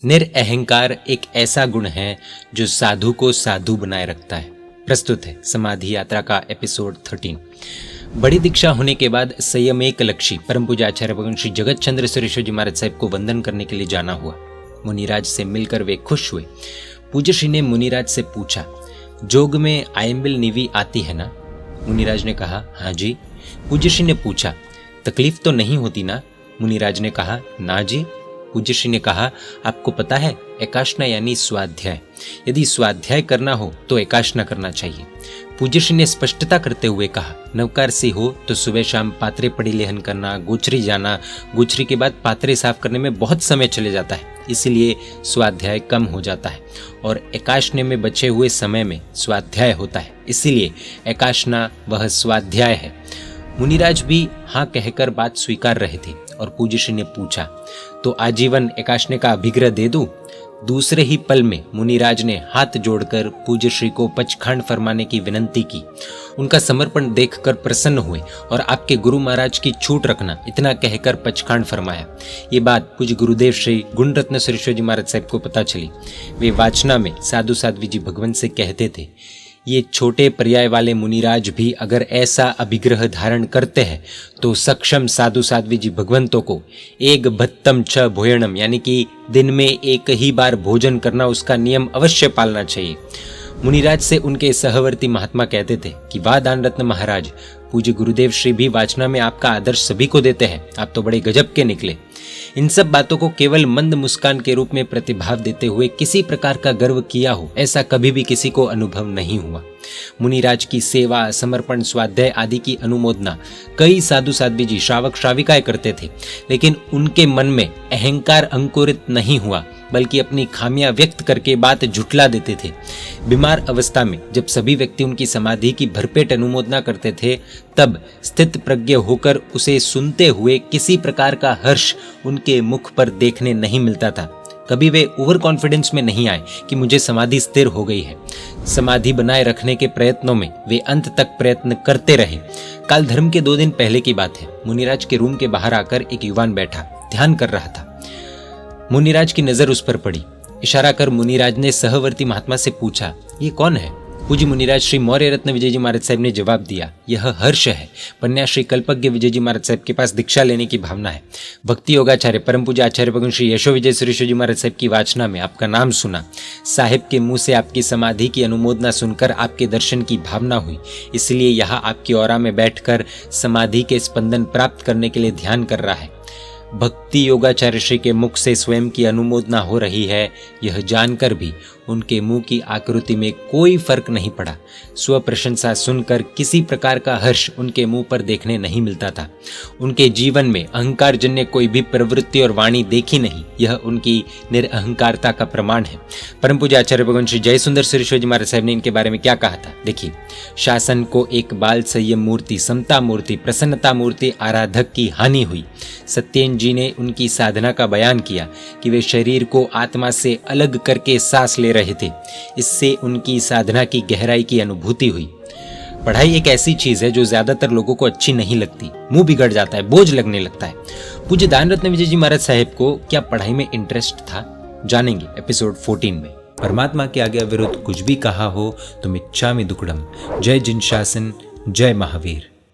निरअहंकार एक ऐसा गुण है जो साधु को साधु बनाए रखता है। प्रस्तुत है समाधि यात्रा का एपिसोड 13। बड़ी दीक्षा होने के बाद संयम एक लक्ष्य परम पूज्य आचार्य भगवान श्री जगत चंद्र सुरेश्वर जी महाराज साहब को वंदन करने के लिए जाना हुआ। मुनिराज से मिलकर वे खुश हुए। पूज्य श्री ने मुनिराज से पूछा, जोग में आयम्बिल निवि आती है ना? मुनिराज ने कहा, हाँ जी। पूज्य श्री ने पूछा, तकलीफ तो नहीं होती ना? मुनिराज ने कहा, ना जी। पूज्य श्री ने कहा, आपको पता है एकाशना यानी स्वाध्याय, यदि स्वाध्याय करना हो तो एकाशना करना चाहिए। पूज्य श्री ने स्पष्टता करते हुए कहा, नवकार से हो तो सुबह शाम पात्रे पड़ी लेहन करना, गोचरी जाना, गोचरी के बाद पात्रे साफ करने में बहुत समय चले जाता है, इसीलिए स्वाध्याय कम हो जाता है और एकाशने में बचे हुए समय में स्वाध्याय होता है, इसीलिए एकाशना वह स्वाध्याय है। मुनिराज भी हाँ कहकर बात स्वीकार रहे थे और पूज्य श्री ने पूछा, तो आजीवन एकाशने का अभिग्रह दे दूं? दूसरे ही पल में मुनिराज ने हाथ जोड़कर पूज्य श्री को पचखंड फरमाने की विनंती की। उनका समर्पण देखकर प्रसन्न हुए और आपके गुरु महाराज की छूट रखना, इतना कहकर पचखंड फरमाया। ये बात पूज्य गुरुदेव श्री गुण रत्न सुरेश्वर जी महाराज साहब को पता चली। वे वाचना में साधु साध्वी जी भगवंत से कहते थे, ये छोटे पर्याय वाले मुनिराज भी अगर ऐसा अभिग्रह धारण करते हैं तो सक्षम साधु साध्वी जी भगवंतों को एक भत्तम छ भोजनम यानी कि दिन में एक ही बार भोजन करना, उसका नियम अवश्य पालना चाहिए। मुनिराज से उनके सहवर्ती महात्मा कहते थे कि वाह दान रत्न महाराज, पूज्य गुरुदेव श्री भी वाचना में आपका आदर्श सभी को देते हैं, आप तो बड़े गजब के निकले। इन सब बातों को केवल मंद मुस्कान के रूप में प्रतिभाव देते हुए किसी प्रकार का गर्व किया हो, ऐसा कभी भी किसी को अनुभव नहीं हुआ। मुनिराज की सेवा, समर्पण, स्वाध्याय आदि की अनुमोदना कई साधु साध्वी जी श्रावक श्राविकाएं करते थे, लेकिन उनके मन में अहंकार अंकुरित नहीं हुआ, बल्कि अपनी खामियां व्यक्त करके बात झुठला देते थे। बीमार अवस्था में जब सभी व्यक्ति उनकी समाधि की भरपेट अनुमोदना करते थे, तब स्थित प्रज्ञ होकर उसे सुनते हुए किसी प्रकार का हर्ष उनके मुख पर देखने नहीं मिलता था। कभी वे ओवर कॉन्फिडेंस में नहीं आए कि मुझे समाधि स्थिर हो गई है। समाधि बनाए रखने के प्रयत्नों में वे अंत तक प्रयत्न करते रहे। काल धर्म के 2 दिन पहले की बात है। मुनिराज के रूम के बाहर आकर एक युवान बैठा ध्यान कर रहा था। मुनिराज की नजर उस पर पड़ी। इशारा कर मुनिराज ने सहवर्ती महात्मा से पूछा, ये कौन है? पूज्य मुनिराज श्री मौर्य रत्न विजय जी महाराज साहब ने जवाब दिया, यह हर्ष है। पन्या श्री कल्पज्ञ विजय जी महाराज साहब के पास दीक्षा लेने की भावना है। भक्ति योगाचार्य परम पूज्य आचार्य भगवान श्री यशो विजय सुरेश्वर जी महाराज साहब की वाचना में आपका नाम सुना। साहिब के मुंह से आपकी समाधि की अनुमोदना सुनकर आपके दर्शन की भावना हुई, इसलिए यहाँ आपकी औरा में बैठकर समाधि के स्पंदन प्राप्त करने के लिए ध्यान कर रहा है। भक्ति योगाचार्य श्री के मुख से स्वयं की अनुमोदना हो रही है, यह जानकर भी उनके मुंह की आकृति में कोई फर्क नहीं पड़ा। स्व प्रशंसा सुनकर किसी प्रकार का हर्ष उनके मुंह पर देखने नहीं मिलता था। उनके जीवन में अहंकार जन्य कोई भी प्रवृत्ति और वाणी देखी नहीं, यह उनकी निरअहंकारता का प्रमाण है। परम पूज्य आचार्य भगवान श्री जय सुंदर सुरेश्वर जी महाराज साहब ने इनके बारे में क्या कहा था, देखिए। शासन को एक बाल संयम मूर्ति, समता मूर्ति, प्रसन्नता मूर्ति आराधक की हानि हुई। सत्येन जी ने उनकी साधना का बयान किया कि वे शरीर को आत्मा से अलग करके सांस ले रहे थे। इससे उनकी साधना की गहराई की अनुभूति हुई। पढ़ाई एक ऐसी चीज है जो ज्यादातर लोगों को अच्छी नहीं लगती, मुंह बिगड़ जाता है, बोझ लगने लगता है। पूज्य दान रत्न विजय जी महाराज साहब को क्या पढ़ाई में इंटरेस्ट था? जानेंगे एपिसोड 14 में। परमात्मा के आगे विरुद्ध कुछ भी कहा हो तो मिच्छामि दुक्कडम। जय जिन शासन, जय महावीर।